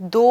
2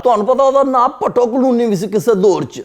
ਤੁਹਾਨੂੰ ਪਤਾ ਉਹਦਾ ਨਾਮ ਪੱਟੋ ਕਲੋਨੀ ਵੀ ਸੀ ਕਿਸੇ ਦੌਰ ਚ।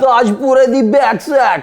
ਤਾਜਪੁਰੇ ਦੀ ਬੈਕ ਸਾਈਡ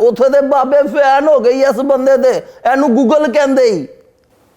ਉੱਥੇ ਦੇ ਬਾਬੇ ਫੈਨ ਹੋ ਗਈ ਇਸ ਬੰਦੇ ਦੇ, ਇਹਨੂੰ ਗੂਗਲ ਕਹਿੰਦੇ ਹੀ।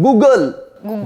ਗੂਗਲ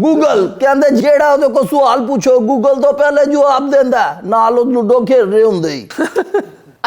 ਗੂਗਲ ਕਹਿੰਦੇ ਜਿਹੜਾ ਉਹਦੇ ਕੋਲ ਸਵਾਲ ਪੁੱਛੋ ਗੂਗਲ ਤੋਂ ਪਹਿਲੇ ਜਵਾਬ ਦਿੰਦਾ, ਨਾਲ ਉਹ ਲੂਡੋ ਖੇਡ ਰਹੇ ਹੁੰਦੇ ਹੀ।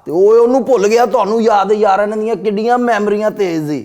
ਤੇ ਉਹ ਉਹਨੂੰ ਭੁੱਲ ਗਿਆ, ਤੁਹਾਨੂੰ ਯਾਦ ਯਾਰ ਇਹਨਾਂ ਦੀਆਂ ਕਿੱਡੀਆਂ ਮੈਮਰੀਆਂ ਤੇਜ਼ ਸੀ।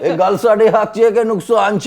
ਇਹ ਗੱਲ ਸਾਡੇ ਹੱਕ 'ਚ ਹੈ ਕਿ ਨੁਕਸਾਨ 'ਚ?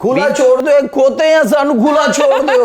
ਖੁੱਲਾ ਛੋੜ ਦਿਓ, ਇਹ ਖੋਤੇ ਆ, ਸਾਨੂੰ ਖੁੱਲਾ ਛੋੜ ਦਿਓ।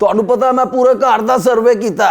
ਤੁਹਾਨੂੰ ਪਤਾ ਮੈਂ ਪੂਰੇ ਘਰ ਦਾ ਸਰਵੇ ਕੀਤਾ।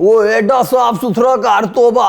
ਉਹ ਐਡਾ ਸਾਫ ਸੁਥਰਾ ਘਰ, ਤੋਬਾ।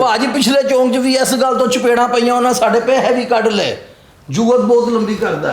ਭਾਜੀ ਪਿਛਲੇ ਚੌਂਕ 'ਚ ਵੀ ਇਸ ਗੱਲ ਤੋਂ ਚਪੇੜਾਂ ਪਈਆਂ, ਉਹਨਾਂ ਸਾਡੇ ਪੈਸੇ ਵੀ ਕੱਢ ਲਏ। ਜੁਗਤ ਬਹੁਤ ਲੰਬੀ ਕਰਦਾ।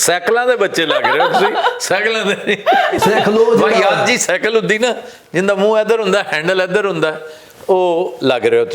ਸਾਈਕਲਾਂ ਦੇ ਬੱਚੇ ਲੱਗ ਰਹੇ ਹੋ ਤੁਸੀਂ, ਸਾਈਕਲਾਂ ਦੇ ਨਹੀਂ। ਸਾਈਕਲੋ ਭਾਈ ਯਾਦ ਜੀ, ਸਾਈਕਲ ਹੁੰਦੀ ਨਾ ਜਿੰਦਾ ਮੂੰਹ ਇੱਧਰ ਹੁੰਦਾ, ਹੈਂਡਲ ਇੱਧਰ ਹੁੰਦਾ, ਉਹ ਲੱਗ ਰਹੇ ਹੋ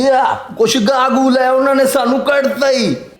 ਯਾ ਕੁਛ ਗਾਗੂਲ ਹੈ, ਉਹਨਾਂ ਨੇ ਸਾਨੂੰ ਕੱਢਤਾ ਹੀ।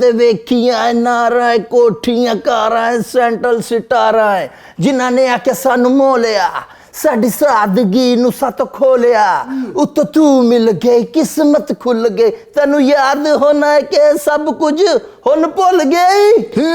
ਤੇ ਵੇਖੀਆਂ ਨਾਰਾਂ, ਕੋਠੀਆਂ, ਕਾਰਾਂ, ਸੈਂਟਰਲ ਸਿਤਾਰਾਂ, ਜਿਨ੍ਹਾਂ ਨੇ ਆ ਕੇ ਸਾਨੂੰ ਮੋਲਿਆ, ਸਾਡੀ ਸਾਦਗੀ ਨੂੰ ਸਤ ਖੋਲਿਆ। ਉੱਤੋਂ ਤੂੰ ਮਿਲ ਗਈ, ਕਿਸਮਤ ਖੁੱਲ ਗਈ, ਤੈਨੂੰ ਯਾਦ ਹੋਣਾ ਹੈ ਕਿ ਸਭ ਕੁਝ ਹੁਣ ਭੁੱਲ ਗਈ।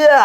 ਯਾ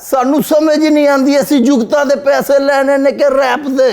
ਸਾਨੂੰ ਸਮਝ ਹੀ ਨਹੀਂ ਆਉਂਦੀ ਅਸੀਂ ਜੁਗਤਾਂ ਦੇ ਪੈਸੇ ਲੈਣੇ ਨੇ ਕਿ ਰੈਪ ਦੇ।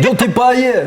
ਜੁੱਤੀ ਪਾਈ ਹੈ।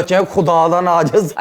ਬੱਚੇ ਖੁਦਾ ਦਾ ਨਾਜ।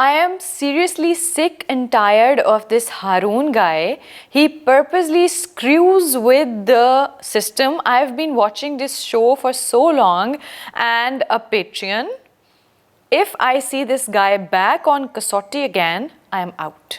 I am seriously sick and tired of this Haroon guy. He purposely screws with the system. I have been watching this show for so long and a Patreon. If I see this guy back on Kasauti again, I am out.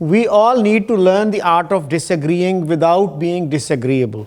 we all need to learn the art of disagreeing without being disagreeable.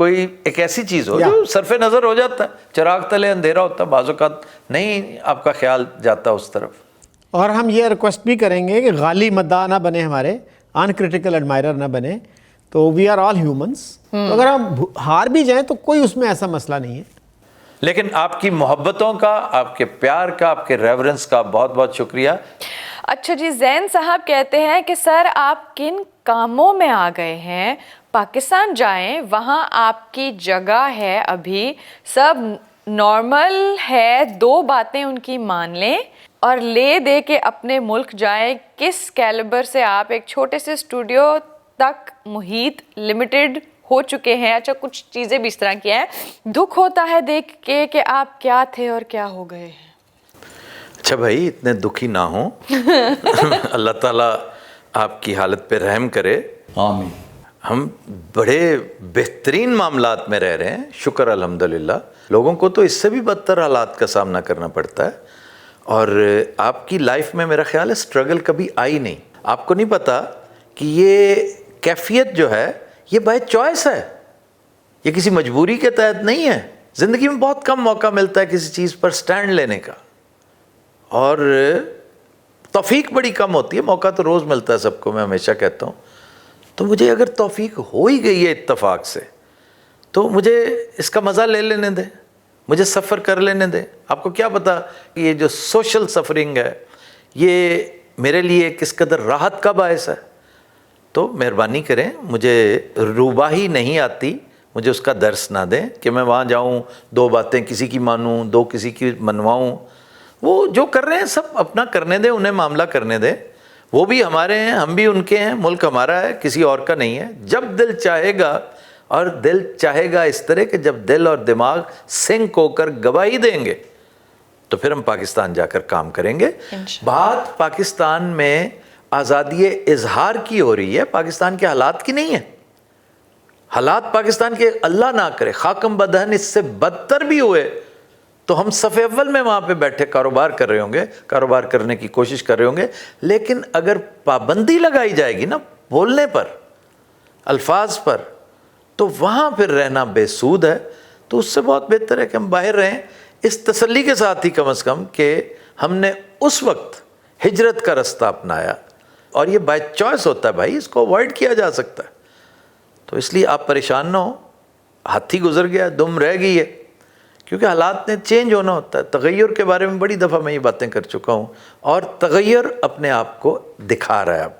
کوئی ایک ایسی چیز ہو جو صرف نظر ہو جاتا ہے, چراغ تلے اندھیرا ہوتا ہے, بعض اوقات نہیں آپ کا خیال جاتا اس طرف. اور ہم یہ ریکویسٹ بھی کریں گے کہ غالی مداح نہ بنے, ہمارے انکریٹیکل ایڈمائرر نہ بنے. تو وی آر آل ہیومنس, تو اگر ہم ہار بھی جائیں تو کوئی اس میں ایسا مسئلہ نہیں ہے. لیکن آپ کی محبتوں کا, آپ کے پیار کا, آپ کے ریورنس کا بہت بہت شکریہ. اچھا جی, زین صاحب کہتے ہیں کہ سر آپ کن کاموں میں آ گئے ہیں؟ پاکستان جائیں, وہاں آپ کی جگہ ہے, ابھی سب نارمل ہے, 2 باتیں ان کی مان لیں اور لے دے کے اپنے ملک جائیں. کس کیلیبر سے آپ ایک چھوٹے سے اسٹوڈیو تک محیط لمیٹڈ ہو چکے ہیں. اچھا, کچھ چیزیں بھی اس طرح کی ہیں, دکھ ہوتا ہے دیکھ کے کہ آپ کیا تھے اور کیا ہو گئے ہیں. اچھا بھائی, اتنے دکھی نہ ہوں. اللہ تعالیٰ آپ کی حالت پہ رحم کرے. آمین. ہم بڑے بہترین معاملات میں رہ رہے ہیں, شکر الحمدللہ. لوگوں کو تو اس سے بھی بدتر حالات کا سامنا کرنا پڑتا ہے, اور آپ کی لائف میں میرا خیال ہے اسٹرگل کبھی آئی نہیں. آپ کو نہیں پتا کہ یہ کیفیت جو ہے یہ بائی چوائس ہے, یہ کسی مجبوری کے تحت نہیں ہے. زندگی میں بہت کم موقع ملتا ہے کسی چیز پر سٹینڈ لینے کا, اور توفیق بڑی کم ہوتی ہے. موقع تو روز ملتا ہے سب کو, میں ہمیشہ کہتا ہوں. تو مجھے اگر توفیق ہو ہی گئی ہے اتفاق سے, تو مجھے اس کا مزہ لے لینے دیں, مجھے سفر کر لینے دیں. آپ کو کیا پتا کہ یہ جو سوشل سفرنگ ہے یہ میرے لیے کس قدر راحت کا باعث ہے. تو مہربانی کریں, مجھے روباہی نہیں آتی, مجھے اس کا درس نہ دیں کہ میں وہاں جاؤں 2 باتیں کسی کی مانوں, 2 کسی کی منواؤں. وہ جو کر رہے ہیں سب اپنا کرنے دیں, انہیں معاملہ کرنے دیں. وہ بھی ہمارے ہیں, ہم بھی ان کے ہیں, ملک ہمارا ہے, کسی اور کا نہیں ہے. جب دل چاہے گا, اور دل چاہے گا اس طرح کہ جب دل اور دماغ سنک ہو کر گواہی دیں گے, تو پھر ہم پاکستان جا کر کام کریں گے. بات پاکستان میں آزادی اظہار کی ہو رہی ہے, پاکستان کے حالات کی نہیں ہے. حالات پاکستان کے اللہ نہ کرے خاکم بدہن اس سے بدتر بھی ہوئے تو ہم صف اول میں وہاں پہ بیٹھے کاروبار کر رہے ہوں گے, کاروبار کرنے کی کوشش کر رہے ہوں گے. لیکن اگر پابندی لگائی جائے گی نا بولنے پر, الفاظ پر, تو وہاں پھر رہنا بے سود ہے. تو اس سے بہت بہتر ہے کہ ہم باہر رہیں, اس تسلی کے ساتھ ہی کم از کم کہ ہم نے اس وقت ہجرت کا رستہ اپنایا, اور یہ بائی چوائس ہوتا ہے بھائی, اس کو اوائڈ کیا جا سکتا ہے. تو اس لیے آپ پریشان نہ ہو, ہاتھی گزر گیا, دم رہ گئی ہے, کیونکہ حالات نے چینج ہونا ہوتا ہے. تغیر کے بارے میں بڑی دفعہ میں یہ باتیں کر چکا ہوں, اور تغیر اپنے آپ کو دکھا رہا ہے. اب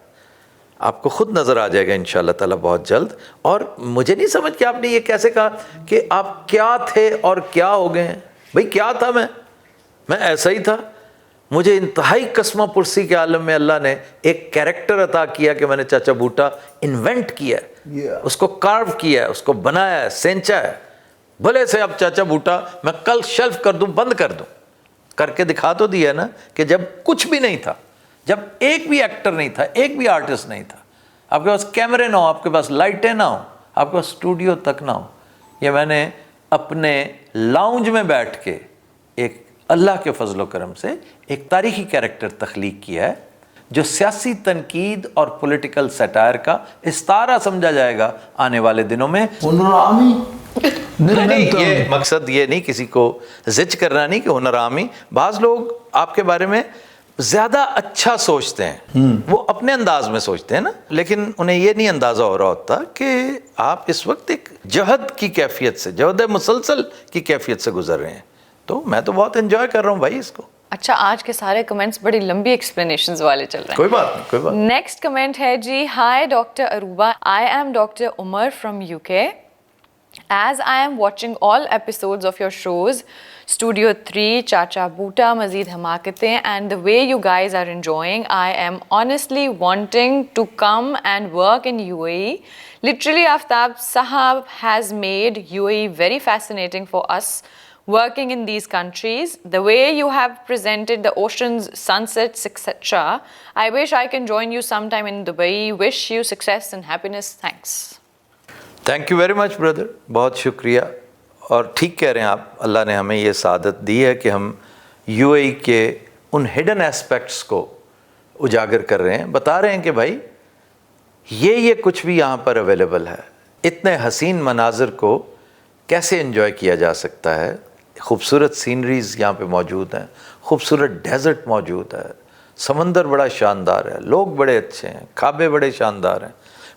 آپ کو خود نظر آ جائے گا انشاءاللہ تعالیٰ بہت جلد. اور مجھے نہیں سمجھ کہ آپ نے یہ کیسے کہا کہ آپ کیا تھے اور کیا ہو گئے ہیں. بھئی کیا تھا میں ایسا ہی تھا. مجھے انتہائی قسمہ پرسی کے عالم میں اللہ نے ایک کیریکٹر عطا کیا کہ میں نے چاچا بوٹا انوینٹ کیا ہے, اس کو کارو کیا ہے, اس کو بنایا ہے, سینچا ہے. بھلے سے اب چاچا بوٹا میں کل شیلف کر دوں, بند کر دوں, کر کے دکھا تو دیا نا کہ جب کچھ بھی نہیں تھا, جب ایک بھی ایکٹر نہیں تھا, ایک بھی آرٹسٹ نہیں تھا, آپ کے پاس کیمرے نہ ہو, آپ کے پاس لائٹیں نہ ہوں, آپ کے پاس اسٹوڈیو تک نہ ہو, یہ میں نے اپنے لاؤنج میں بیٹھ کے ایک اللہ کے فضل و کرم سے ایک تاریخی کیریکٹر تخلیق کیا ہے جو سیاسی تنقید اور پولیٹیکل سیٹائر کا استعارہ سمجھا جائے گا آنے والے دنوں میں. نہیں, یہ مقصد یہ نہیں کسی کو زج کرنا نہیں کہ ہنر عامی. بعض لوگ آپ کے بارے میں زیادہ اچھا سوچتے ہیں, وہ اپنے انداز میں سوچتے ہیں نا, لیکن انہیں یہ نہیں اندازہ ہو رہا ہوتا کہ آپ اس وقت ایک جہد کی کیفیت سے, جہد مسلسل کی کیفیت سے گزر رہے ہیں. تو میں تو بہت انجوائے کر رہا ہوں بھائی اس کو. اچھا, آج کے سارے کمنٹس بڑی لمبی ایکسپلینیشنز والے چل رہے ہیں. کوئی بات نہیں, کوئی بات. نیکسٹ کمنٹ ہے جی, hi doctor Arooba, I am doctor Umar from UK. As I am watching all episodes of your shows, Studio 3, Chacha Boota, Mazeed Hamakatein, and the way you guys are enjoying, I am honestly wanting to come and work in UAE. Literally, Aftab Sahab has made UAE very fascinating for us working in these countries. The way you have presented the oceans, sunsets, etc. I wish I can join you sometime in Dubai. Wish you success and happiness. Thanks. Thank you very much brother, بہت شکریہ. اور ٹھیک کہہ رہے ہیں آپ, اللہ نے ہمیں یہ سعادت دی ہے کہ ہم یو اے ای کے ان ہڈن ایسپیکٹس کو اجاگر کر رہے ہیں, بتا رہے ہیں کہ بھائی یہ کچھ بھی یہاں پر اویلیبل ہے. اتنے حسین مناظر کو کیسے انجوائے کیا جا سکتا ہے. خوبصورت سینریز یہاں پہ موجود ہیں, خوبصورت ڈیزرٹ موجود ہے, سمندر بڑا شاندار ہے, لوگ بڑے اچھے ہیں, کعبے بڑے شاندار ہیں.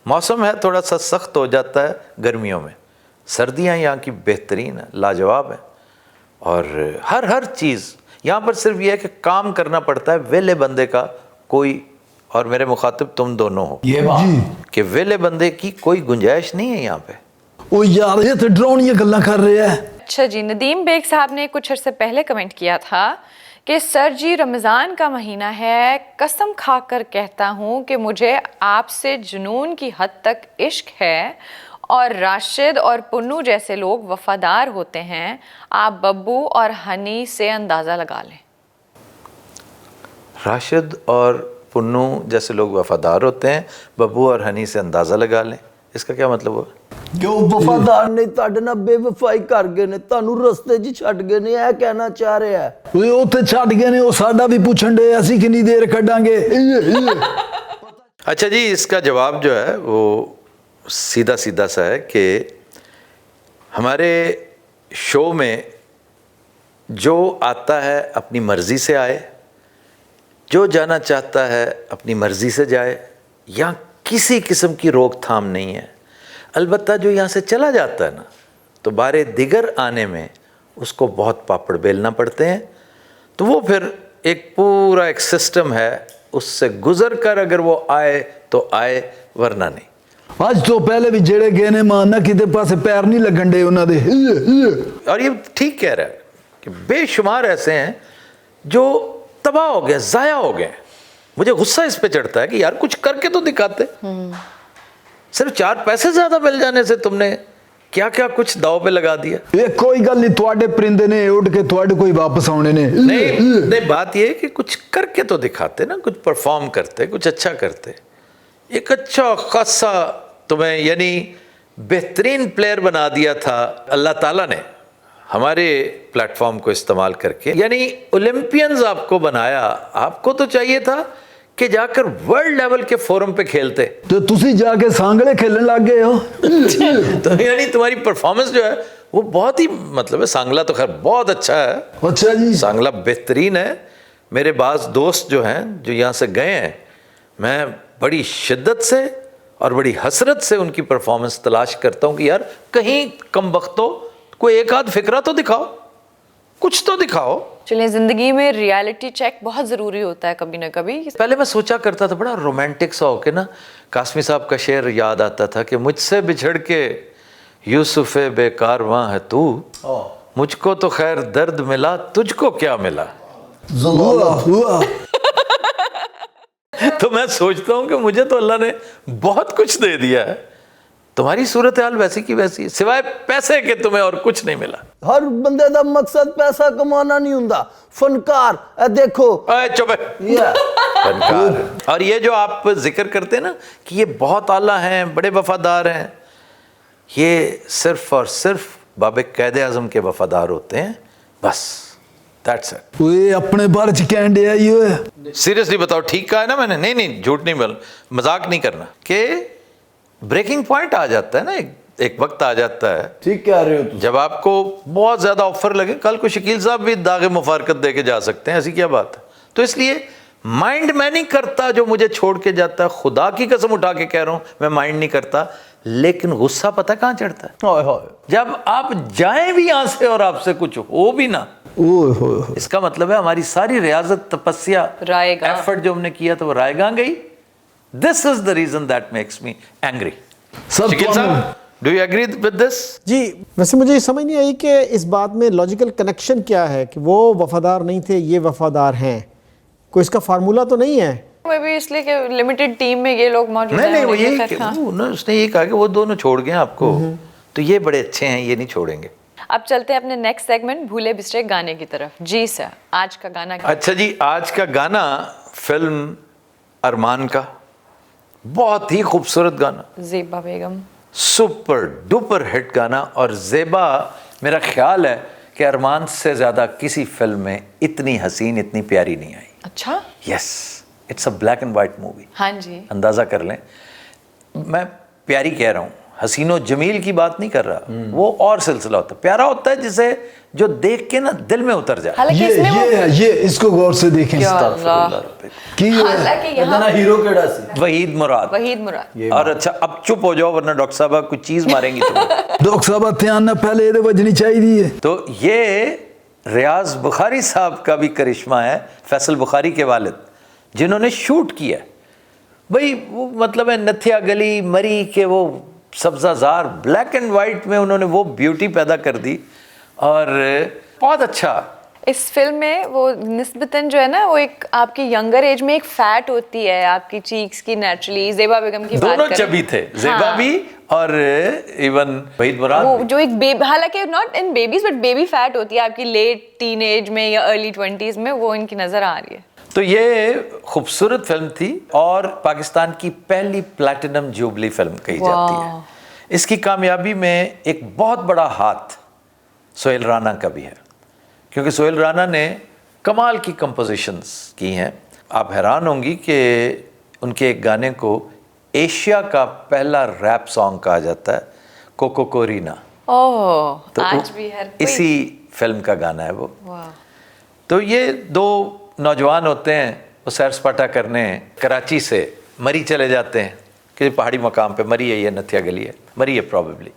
موسم ہے تھوڑا سا سخت ہو جاتا ہے گرمیوں میں, سردیاں یہاں کی بہترین ہیں, لاجواب ہیں. اور ہر چیز یہاں پر صرف یہ ہے کہ کام کرنا پڑتا ہے. ویلے بندے کا کوئی, اور میرے مخاطب تم دونوں ہو, یہ بات کہ ویلے بندے کی کوئی گنجائش نہیں ہے یہاں پہ. او یار یہ تو ڈرونی گلاں کر رہے ہیں. اچھا جی, ندیم بیگ صاحب نے کچھ عرصے پہلے کمنٹ کیا تھا کہ سر جی رمضان کا مہینہ ہے, قسم کھا کر کہتا ہوں کہ مجھے آپ سے جنون کی حد تک عشق ہے, اور راشد اور پنو جیسے لوگ وفادار ہوتے ہیں. آپ ببو اور ہنی سے اندازہ لگا لیں. راشد اور پنو جیسے لوگ وفادار ہوتے ہیں, ببو اور ہنی سے اندازہ لگا لیں. اس کا کیا مطلب ہوا؟ جو وفادار نے تہاڈے نال بے وفائی کر گئے نے, تانوں رستے 'چ چھڈ گئے نے, اے کہنا چاہ رہے ہے. اوے اوتھے چھڈ گئے نے, او ساڈا بھی پوچھن دے اسی کنی دیر کڈاں گے. اچھا جی, اس کا جواب جو ہے وہ سیدھا سیدھا سا ہے کہ ہمارے شو میں جو آتا ہے اپنی مرضی سے آئے, جو جانا چاہتا ہے اپنی مرضی سے جائے. یہاں کسی قسم کی روک تھام نہیں ہے. البتہ جو یہاں سے چلا جاتا ہے نا, تو بارے دیگر آنے میں اس کو بہت پاپڑ بیلنا پڑتے ہیں. تو وہ پھر ایک پورا ایک سسٹم ہے, اس سے گزر کر اگر وہ آئے تو آئے, ورنہ نہیں. آج تو پہلے بھی جڑے گئے نے ماننا کتے پاسے پیر نہیں لگن دے انہاں دے. اور یہ ٹھیک کہہ رہا ہے کہ بے شمار ایسے ہیں جو تباہ ہو گئے, ضائع ہو گئے. مجھے غصہ اس پہ چڑھتا ہے کہ یار کچھ کر کے تو دکھاتے. صرف 4 پیسے زیادہ مل جانے سے تم نے کیا کیا کچھ داؤ پہ لگا دیا. یہ کوئی گل نہیں, تواڈے پرندے نے اڑ کے تواڈے کوئی واپس آنے نے. نہیں, بات یہ ہے کہ کچھ کر کے تو دکھاتے نا, کچھ پرفارم کرتے, کچھ اچھا کرتے. ایک اچھا خاصا تمہیں یعنی بہترین پلیئر بنا دیا تھا اللہ تعالیٰ نے ہمارے پلیٹ فارم کو استعمال کر کے, یعنی اولمپئنز آپ کو بنایا. آپ کو تو چاہیے تھا کہ جا کر ورلڈ لیول کے فورم پہ کھیلتے, تو تسی جا کے سانگڑے کھیلنے لگ گئے ہو. تو یعنی تمہاری پرفارمنس جو ہے وہ بہت ہی مطلب ہے. سانگلا تو خیر بہت اچھا ہے, اچھا جی, سانگلا بہترین ہے. میرے بعض دوست جو ہیں جو یہاں سے گئے ہیں, میں بڑی شدت سے اور بڑی حسرت سے ان کی پرفارمنس تلاش کرتا ہوں کہ یار کہیں کم بختو کوئی ایک آدھ فکرہ تو دکھاؤ, کچھ تو دکھاؤ. چلیں, زندگی میں ریالٹی چیک بہت ضروری ہوتا ہے کبھی نہ کبھی. پہلے میں سوچا کرتا تھا بڑا رومانٹک سا ہو کے نا, قاسمی صاحب کا شعر یاد آتا تھا کہ مجھ سے بچھڑ کے یوسف بے کارواں ہے تو, مجھ کو تو خیر درد ملا, تجھ کو کیا ملا. تو میں سوچتا ہوں کہ مجھے تو اللہ نے بہت کچھ دے دیا ہے, تمہاری صورتحال ویسی کی ویسی, سوائے پیسے کے تمہیں اور کچھ نہیں ملا. ہر بندے دا مقصد پیسہ کمانا نہیں ہوندا. فنکار اے دیکھو, اے چپ ہے, فنکار. اور یہ جو آپ ذکر کرتے ہیں نا کہ یہ بہت اعلیٰ ہیں, بڑے وفادار ہیں, یہ صرف اور صرف باب قائد اعظم کے وفادار ہوتے ہیں بس. That's it. اوے اپنے بارے چ کہن دے آئی ہوئے. سیریسلی بتاؤ, ٹھیک کہا ہے نا میں نے؟ نہیں جھوٹ نہیں بول, مذاق نہیں کرنا. کہ بریکنگ پوائنٹ آ جاتا ہے نا, ایک وقت آ جاتا ہے ٹھیک کہہ رہے ہو تم. جب آپ کو بہت زیادہ آفر لگے. کل کو شکیل صاحب بھی داغ مفارقت دے کے جا سکتے ہیں, ایسی کیا بات ہے. تو اس لیے مائنڈ میں نہیں کرتا جو مجھے چھوڑ کے جاتا ہے, خدا کی قسم اٹھا کے کہہ رہا ہوں میں مائنڈ نہیں کرتا. لیکن غصہ پتہ کہاں چڑھتا ہے؟ ہائے ہائے, جب آپ جائیں بھی یہاں سے اور آپ سے کچھ ہو بھی نہ. اس کا مطلب ہے ہماری ساری ریاضت, تپسیا, رائے گاں, ایفرٹ جو ہم نے کیا تھا وہ رائے گاں گئی. This is the reason that makes me angry. Shakeel sahab, do you agree with this? جی, ویسے مجھے یہ سمجھ نہیں آئی کہ اس بات میں لاجیکل کنیکشن کیا ہے کہ وہ وفادار نہیں تھے, یہ وفادار ہیں. کوئی اس کا فارمولا تو نہیں ہے؟ میں بھی اس لیے کہ لمیٹڈ ٹیم میں یہ لوگ موجود ہیں. نہیں, وہ یہ اس نے یہ کہا کہ وہ دونوں چھوڑ گئے آپ کو, تو یہ بڑے اچھے ہیں, یہ نہیں چھوڑیں گے. اب چلتے ہیں اپنے نیکسٹ سیگمنٹ بھولے بسرے گانے کی طرف. جی سر, آج کا گانا کیا؟ اچھا جی, آج کا گانا فلم ارمان کا بہت ہی خوبصورت گانا, زیبا بیگم, سپر ڈوپر ہٹ گانا. اور زیبا میرا خیال ہے کہ ارمان سے زیادہ کسی فلم میں اتنی حسین, اتنی پیاری نہیں آئی. اچھا, yes, it's a black and white movie. ہاں جی, اندازہ کر لیں, میں پیاری کہہ رہا ہوں, حسین و جمیل کی بات نہیں کر رہا, وہ اور سلسلہ ہوتا ہے, پیارا ہوتا ہے جسے جو دیکھ کے نا دل میں اتر جائے. حالانکہ اس میں وہ یہ اس کو غور سے دیکھیں. حالانکہ یہاں ہیرو کیڑا سی وحید مراد. وحید مراد. اور اچھا اب چپ ہو جاؤ ورنہ ڈاکٹر صاحبہ کوئی چیز ماریں گی تمہیں. ڈاکٹر صاحب دھیان نہ پہلے یہ بجنی چاہیے. تو یہ ریاض بخاری صاحب کا بھی کرشمہ ہے, فیصل بخاری کے والد, جنہوں نے شوٹ کیا. بھئی وہ مطلب ہے نتھیا گلی مری کے وہ سبزہ زار بلیک اینڈ وائٹ میں انہوں نے وہ بیوٹی پیدا کر دی, اور بہت اچھا. اس فلم میں وہ نسبتاً جو ہے نا وہ ایک آپ کی ینگر ایج میں ایک فیٹ ہوتی ہے آپ کی چیکس کی نیچرلی. زیبا بیگم کی بات دونوں کریں, چبی تھے, زیبا بھی اور ایون وحید مراد وہ بھی. جو ایک حالانکہ not in babies but baby fat ہوتی ہے آپ کی لیٹ ٹین ایج میں یا ارلی 20s میں, وہ ان کی نظر آ رہی ہے. تو یہ خوبصورت فلم تھی اور پاکستان کی پہلی پلیٹینم جوبلی فلم کہی جاتی ہے. اس کی کامیابی میں ایک بہت بڑا ہاتھ سہیل رانا کا بھی ہے, کیونکہ سہیل رانا نے کمال کی کمپوزیشنز کی ہیں. آپ حیران ہوں گی کہ ان کے ایک گانے کو ایشیا کا پہلا ریپ سانگ کہا جاتا ہے, کوکو کورینا. اوہ آج بھی ہر کوئی اسی فلم کا گانا ہے وہ. تو یہ دو نوجوان ہوتے ہیں, وہ سیر سپاٹا کرنے کراچی سے مری چلے جاتے ہیں کہ پہاڑی مقام پہ مری ہے, یہ نتھیا گلی ہے, مری ہے پروبیبلی.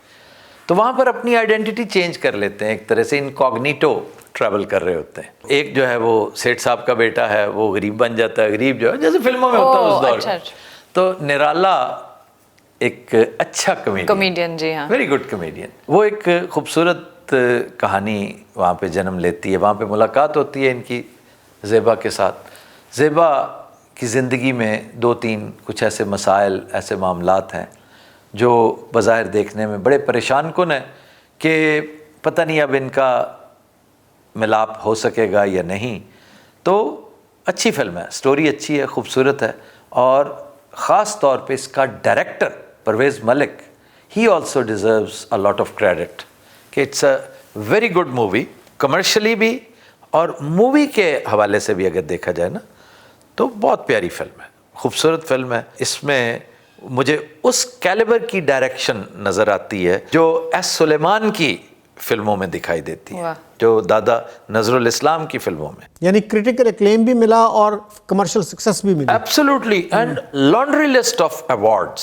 تو وہاں پر اپنی آئیڈینٹی چینج کر لیتے ہیں, ایک طرح سے انکوگنیٹو ٹریول کر رہے ہوتے ہیں. ایک جو ہے وہ سیٹھ صاحب کا بیٹا ہے, وہ غریب بن جاتا ہے, غریب جو ہے جیسے فلموں میں ہوتا ہے اس دور میں. تو نرالا ایک اچھا کمیڈین, جی ہاں, ویری گڈ کمیڈین. وہ ایک خوبصورت کہانی وہاں پہ جنم لیتی ہے. وہاں پہ ملاقات ہوتی ہے ان کی زیبا کے ساتھ. زیبا کی زندگی میں 2-3 کچھ ایسے مسائل, ایسے معاملات ہیں جو بظاہر دیکھنے میں بڑے پریشان کن ہیں کہ پتہ نہیں اب ان کا ملاپ ہو سکے گا یا نہیں. تو اچھی فلم ہے, سٹوری اچھی ہے, خوبصورت ہے, اور خاص طور پہ اس کا director Parvez Malik, he also deserves a lot of credit کہ it's a very good movie, commercially بھی اور مووی کے حوالے سے بھی اگر دیکھا جائے نا تو بہت پیاری فلم ہے, خوبصورت فلم ہے. اس میں مجھے اس کیلیبر کی ڈائریکشن نظر آتی ہے جو ایس سلیمان کی فلموں میں دکھائی دیتی ہے, جو دادا نظر الاسلام کی فلموں میں. یعنی کرٹیکل ایکلیم بھی ملا اور کمرشل سکسس بھی ملی. Absolutely, and laundry list of awards,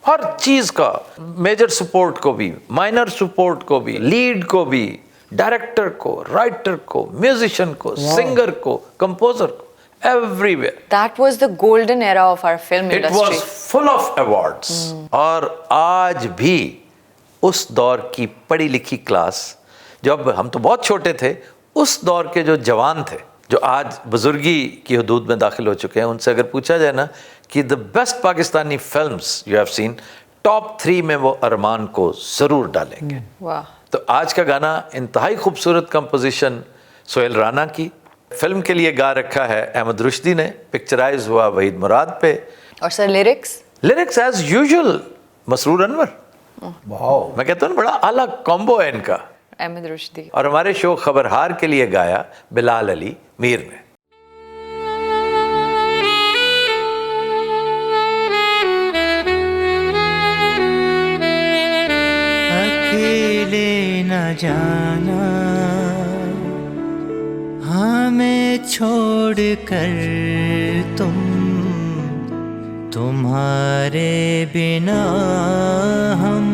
ہر چیز کا, میجر سپورٹ کو بھی, مائنر سپورٹ کو بھی, لیڈ کو بھی, ڈائریکٹر کو, رائٹر کو, میوزیشین کو, سنگر کو, کمپوزر کو, everywhere. That was the golden era of our film It industry. was full of awards. اور آج بھی اس دور کی پڑھی لکھی کلاس, جب ہم تو بہت چھوٹے تھے, اس دور کے جو جوان تھے جو آج بزرگی کی حدود میں داخل ہو چکے ہیں, ان سے اگر پوچھا جائے نا کہ the best Pakistani films you have seen, top 3 میں وہ ارمان کو ضرور ڈالیں گے. واہ. تو آج کا گانا انتہائی خوبصورت کمپوزیشن سہیل رانا کی, فلم کے لیے گا رکھا ہے احمد رشدی نے, پکچرائز ہوا وحید مراد پہ, اور سر لیرکس ایز یوزول مسرور انور. میں کہتا ہوں بڑا اعلیٰ کمبو ہے ان کا. احمد رشدی. اور ہمارے شو خبرہار کے لیے گایا بلال علی میر نے. اکیلے نہ جانا ہمیں چھوڑ کر تم, تمہارے بنا ہم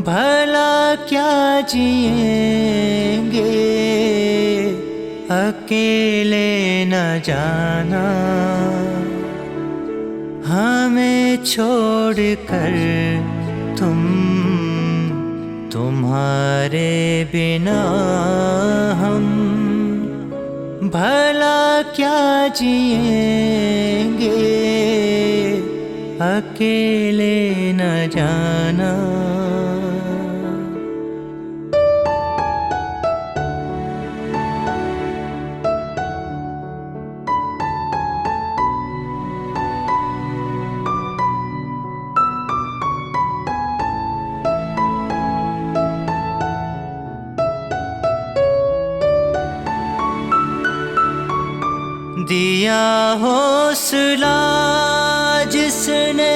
بھلا کیا جئیں گے. اکیلے نہ جانا ہمیں چھوڑ کر تم, تمہارے بنا ہم بھلا کیا جئیں گے. اکیلے نہ جانا. دیا حوصلہ جس نے